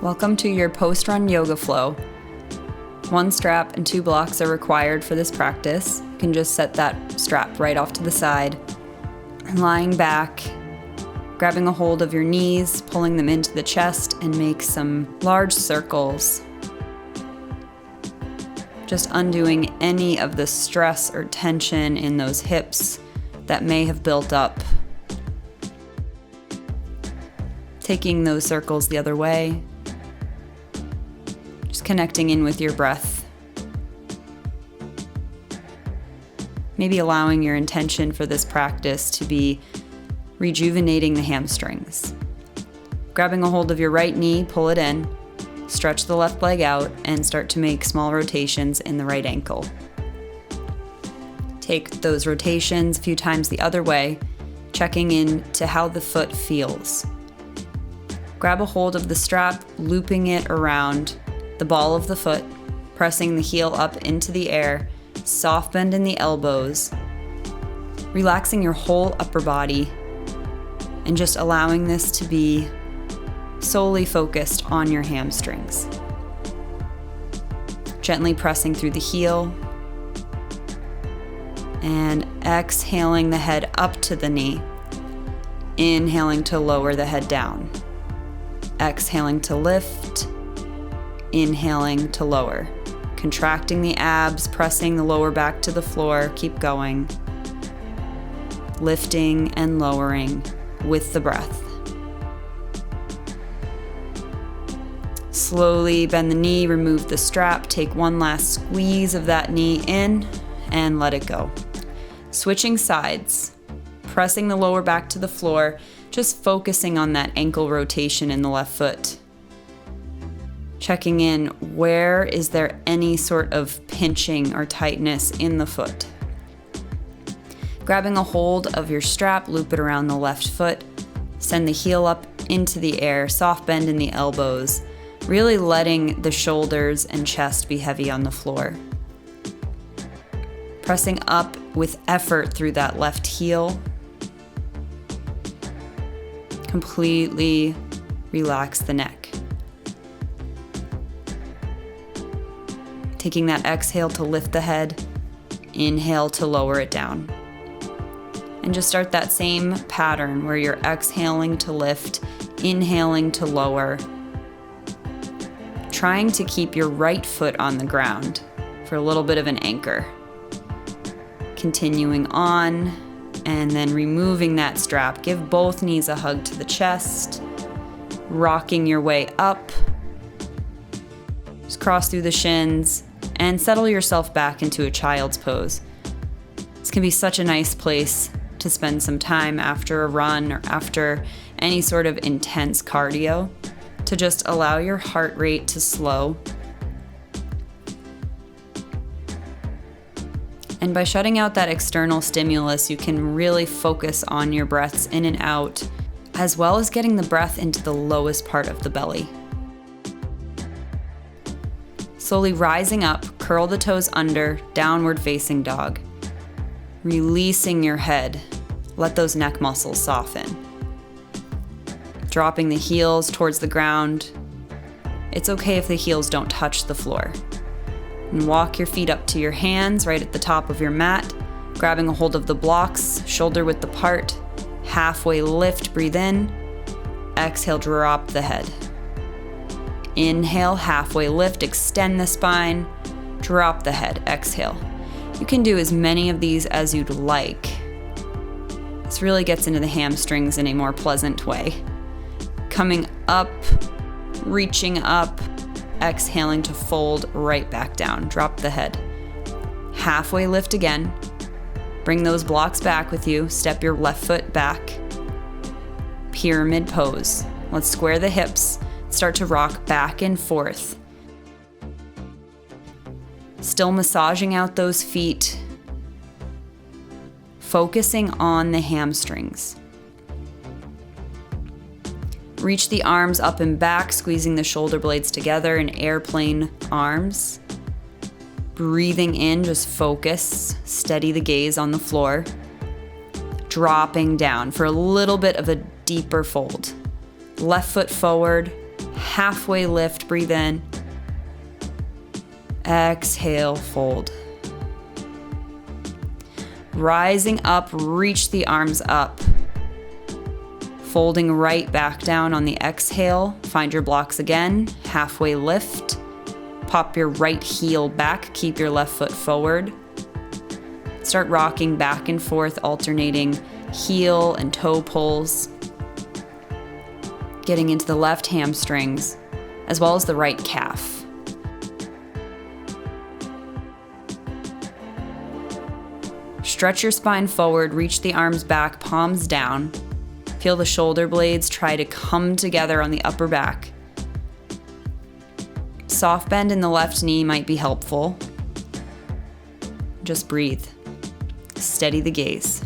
Welcome to your post-run yoga flow. 1 strap and 2 blocks are required for this practice. You can just set that strap right off to the side. Lying back, grabbing a hold of your knees, pulling them into the chest, and make some large circles. Just undoing any of the stress or tension in those hips that may have built up. Taking those circles the other way. Just connecting in with your breath. Maybe allowing your intention for this practice to be rejuvenating the hamstrings. Grabbing a hold of your right knee, pull it in, stretch the left leg out, and start to make small rotations in the right ankle. Take those rotations a few times the other way, checking in to how the foot feels. Grab a hold of the strap, looping it around the ball of the foot, pressing the heel up into the air, soft bend in the elbows, relaxing your whole upper body, and just allowing this to be solely focused on your hamstrings. Gently pressing through the heel, and exhaling the head up to the knee, inhaling to lower the head down. Exhaling to lift, inhaling to lower. Contracting the abs, pressing the lower back to the floor, keep going. Lifting and lowering with the breath. Slowly bend the knee, remove the strap, take one last squeeze of that knee in, and let it go. Switching sides, pressing the lower back to the floor, just focusing on that ankle rotation in the left foot. Checking in, where is there any sort of pinching or tightness in the foot? Grabbing a hold of your strap, loop it around the left foot, send the heel up into the air, soft bend in the elbows, really letting the shoulders and chest be heavy on the floor. Pressing up with effort through that left heel. Completely relax the neck. Taking that exhale to lift the head, inhale to lower it down. And just start that same pattern where you're exhaling to lift, inhaling to lower. Trying to keep your right foot on the ground for a little bit of an anchor. Continuing on, and then removing that strap. Give both knees a hug to the chest. Rocking your way up. Just cross through the shins and settle yourself back into a child's pose. This can be such a nice place to spend some time after a run or after any sort of intense cardio, to just allow your heart rate to slow. And by shutting out that external stimulus, you can really focus on your breaths in and out, as well as getting the breath into the lowest part of the belly. Slowly rising up, curl the toes under, downward facing dog. Releasing your head, let those neck muscles soften. Dropping the heels towards the ground. It's okay if the heels don't touch the floor. And walk your feet up to your hands right at the top of your mat, grabbing a hold of the blocks, shoulder width apart. Halfway lift, breathe in. Exhale, drop the head. Inhale, halfway lift, extend the spine. Drop the head, exhale. You can do as many of these as you'd like. This really gets into the hamstrings in a more pleasant way. Coming up, reaching up, exhaling to fold right back down. Drop the head. Halfway lift again. Bring those blocks back with you. Step your left foot back. Pyramid pose. Let's square the hips. Start to rock back and forth. Still massaging out those feet. Focusing on the hamstrings. Reach the arms up and back, squeezing the shoulder blades together in airplane arms. Breathing in, just focus, steady the gaze on the floor. Dropping down for a little bit of a deeper fold. Left foot forward, halfway lift, breathe in. Exhale, fold. Rising up, reach the arms up. Folding right back down on the exhale. Find your blocks again. Halfway lift. Pop your right heel back. Keep your left foot forward. Start rocking back and forth, alternating heel and toe pulls. Getting into the left hamstrings, as well as the right calf. Stretch your spine forward, reach the arms back, palms down. Feel the shoulder blades try to come together on the upper back. Soft bend in the left knee might be helpful. Just breathe. Steady the gaze.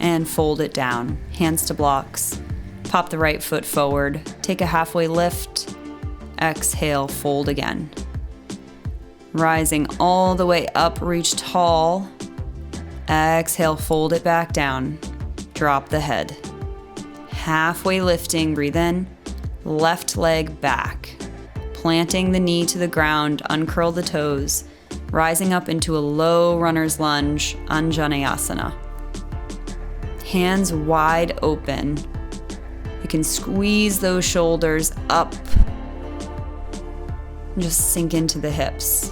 And fold it down. Hands to blocks. Pop the right foot forward. Take a halfway lift. Exhale, fold again. Rising all the way up, reach tall. Exhale, fold it back down. Drop the head. Halfway lifting, breathe in. Left leg back. Planting the knee to the ground, uncurl the toes. Rising up into a low runner's lunge, Anjaneyasana. Hands wide open. You can squeeze those shoulders up. Just sink into the hips.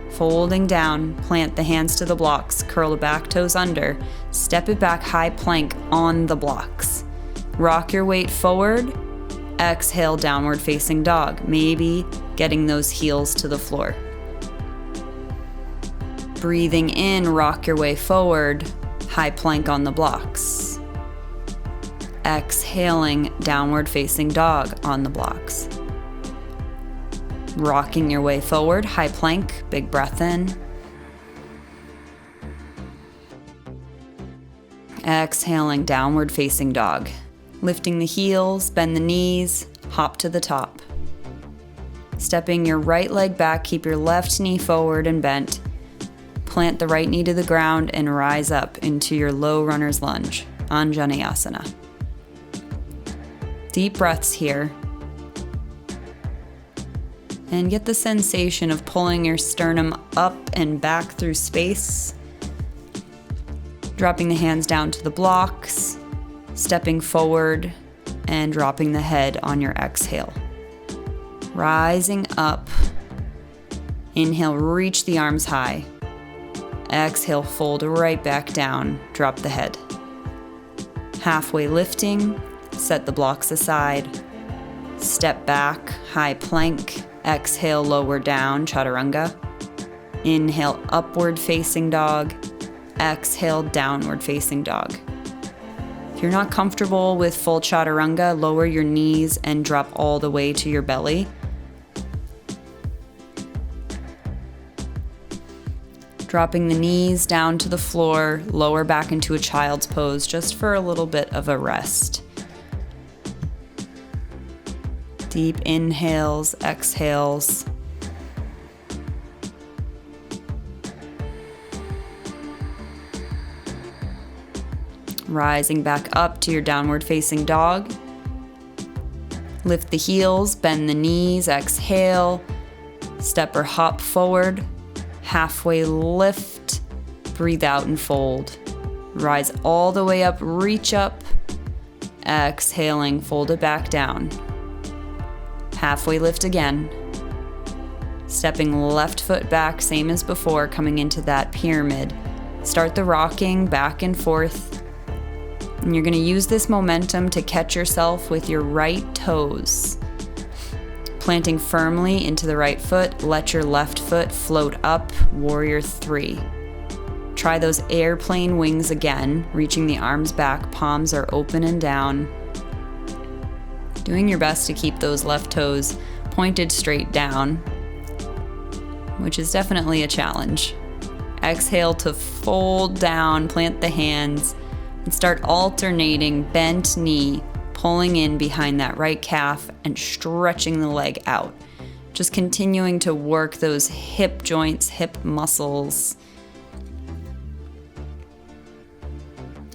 Folding down, plant the hands to the blocks, curl the back toes under, step it back, high plank on the blocks. Rock your weight forward, exhale, downward facing dog, maybe getting those heels to the floor. Breathing in, rock your way forward, high plank on the blocks. Exhaling, downward facing dog on the blocks. Rocking your way forward, high plank, big breath in. Exhaling, downward facing dog. Lifting the heels, bend the knees, hop to the top. Stepping your right leg back, keep your left knee forward and bent. Plant the right knee to the ground and rise up into your low runner's lunge, Anjaneyasana. Deep breaths here. And get the sensation of pulling your sternum up and back through space. Dropping the hands down to the blocks, stepping forward, and dropping the head on your exhale. Rising up. Inhale, reach the arms high. Exhale, fold right back down, drop the head. Halfway lifting, set the blocks aside. Step back, high plank. Exhale, lower down, chaturanga. Inhale, upward facing dog. Exhale, downward facing dog. If you're not comfortable with full chaturanga, lower your knees and drop all the way to your belly. Dropping the knees down to the floor, lower back into a child's pose just for a little bit of a rest. Deep inhales, exhales. Rising back up to your downward facing dog. Lift the heels, bend the knees, exhale. Step or hop forward. Halfway lift. Breathe out and fold. Rise all the way up, reach up. Exhaling, fold it back down. Halfway lift again. Stepping left foot back, same as before, coming into that pyramid. Start the rocking back and forth. And you're going to use this momentum to catch yourself with your right toes. Planting firmly into the right foot, let your left foot float up, warrior 3. Try those airplane wings again, reaching the arms back, palms are open and down. Doing your best to keep those left toes pointed straight down, which is definitely a challenge. Exhale to fold down, plant the hands, and start alternating bent knee, pulling in behind that right calf and stretching the leg out. Just continuing to work those hip joints, hip muscles.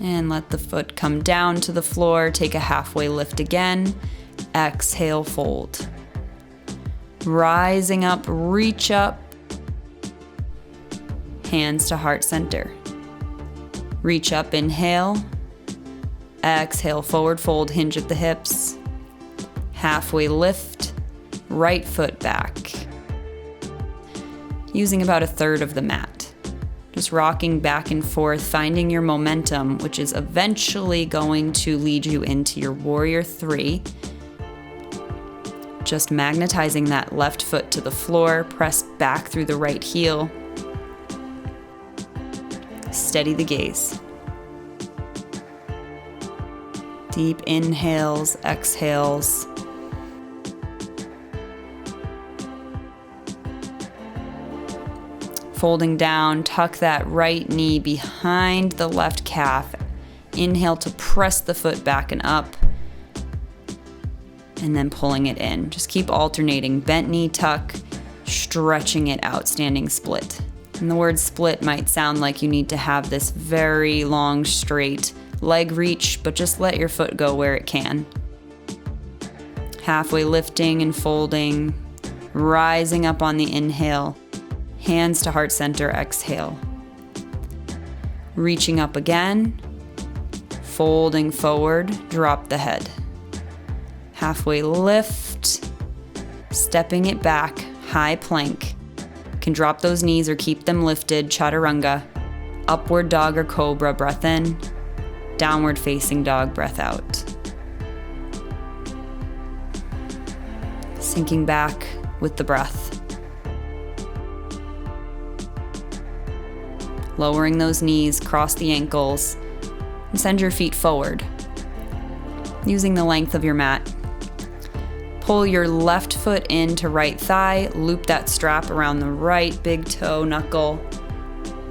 And let the foot come down to the floor. Take a halfway lift again. Exhale, fold. Rising up, reach up. Hands to heart center. Reach up, inhale. Exhale, forward fold, hinge at the hips. Halfway lift, right foot back. Using about a third of the mat. Just rocking back and forth, finding your momentum, which is eventually going to lead you into your warrior three. Just magnetizing that left foot to the floor, press back through the right heel. Steady the gaze. Deep inhales, exhales. Folding down, tuck that right knee behind the left calf. Inhale to press the foot back and up. And then pulling it in. Just keep alternating. Bent knee tuck, stretching it out, standing split. And the word split might sound like you need to have this very long, straight leg reach, but just let your foot go where it can. Halfway lifting and folding, rising up on the inhale, hands to heart center, exhale. Reaching up again, folding forward, drop the head. Halfway lift, stepping it back, high plank. Can drop those knees or keep them lifted, chaturanga. Upward dog or cobra, breath in. Downward facing dog, breath out. Sinking back with the breath. Lowering those knees, cross the ankles, and send your feet forward. Using the length of your mat. Pull your left foot into right thigh, loop that strap around the right big toe knuckle.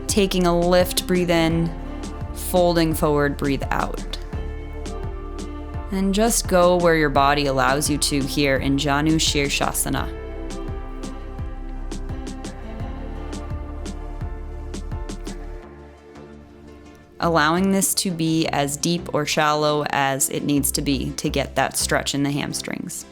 Taking a lift, breathe in. Folding forward, breathe out. And just go where your body allows you to here in Janu Shirshasana. Allowing this to be as deep or shallow as it needs to be to get that stretch in the hamstrings.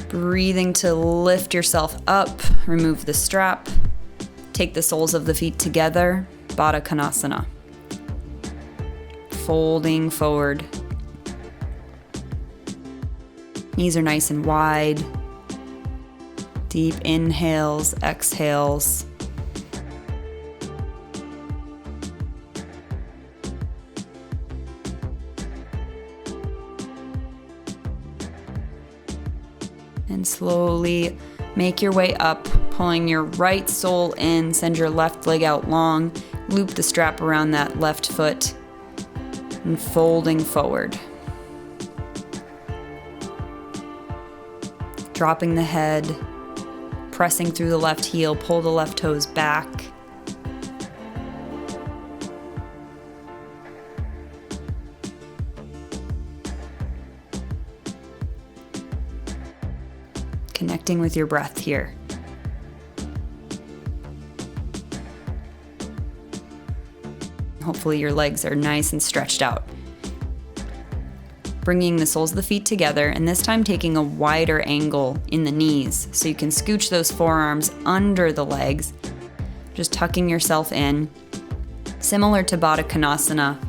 Breathing to lift yourself up, remove the strap, take the soles of the feet together, Baddha Konasana. Folding forward. Knees are nice and wide. Deep inhales, exhales. And slowly make your way up, pulling your right sole in, send your left leg out long, loop the strap around that left foot, and folding forward. Dropping the head, pressing through the left heel, pull the left toes back. Connecting with your breath here. Hopefully your legs are nice and stretched out. Bringing the soles of the feet together, and this time taking a wider angle in the knees so you can scooch those forearms under the legs, just tucking yourself in. Similar to Baddha Konasana,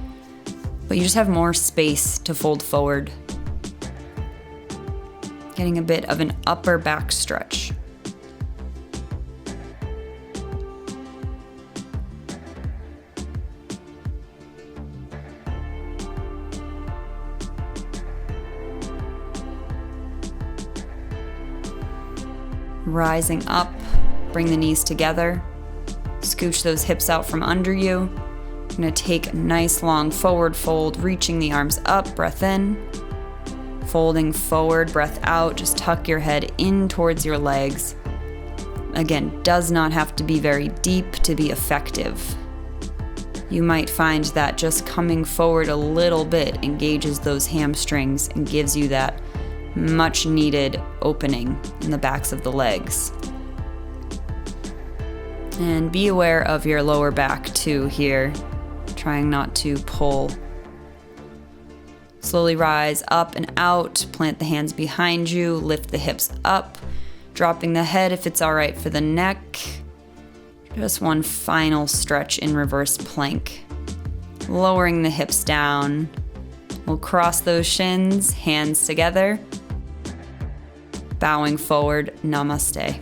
but you just have more space to fold forward. Getting a bit of an upper back stretch. Rising up, bring the knees together, scooch those hips out from under you. You're gonna take a nice long forward fold, reaching the arms up, breath in. Folding forward, breath out, just tuck your head in towards your legs. Again, does not have to be very deep to be effective. You might find that just coming forward a little bit engages those hamstrings and gives you that much needed opening in the backs of the legs. And be aware of your lower back too here, trying not to pull. Slowly rise up and out, plant the hands behind you, lift the hips up, dropping the head if it's all right for the neck. Just one final stretch in reverse plank. Lowering the hips down. We'll cross those shins, hands together. Bowing forward, Namaste.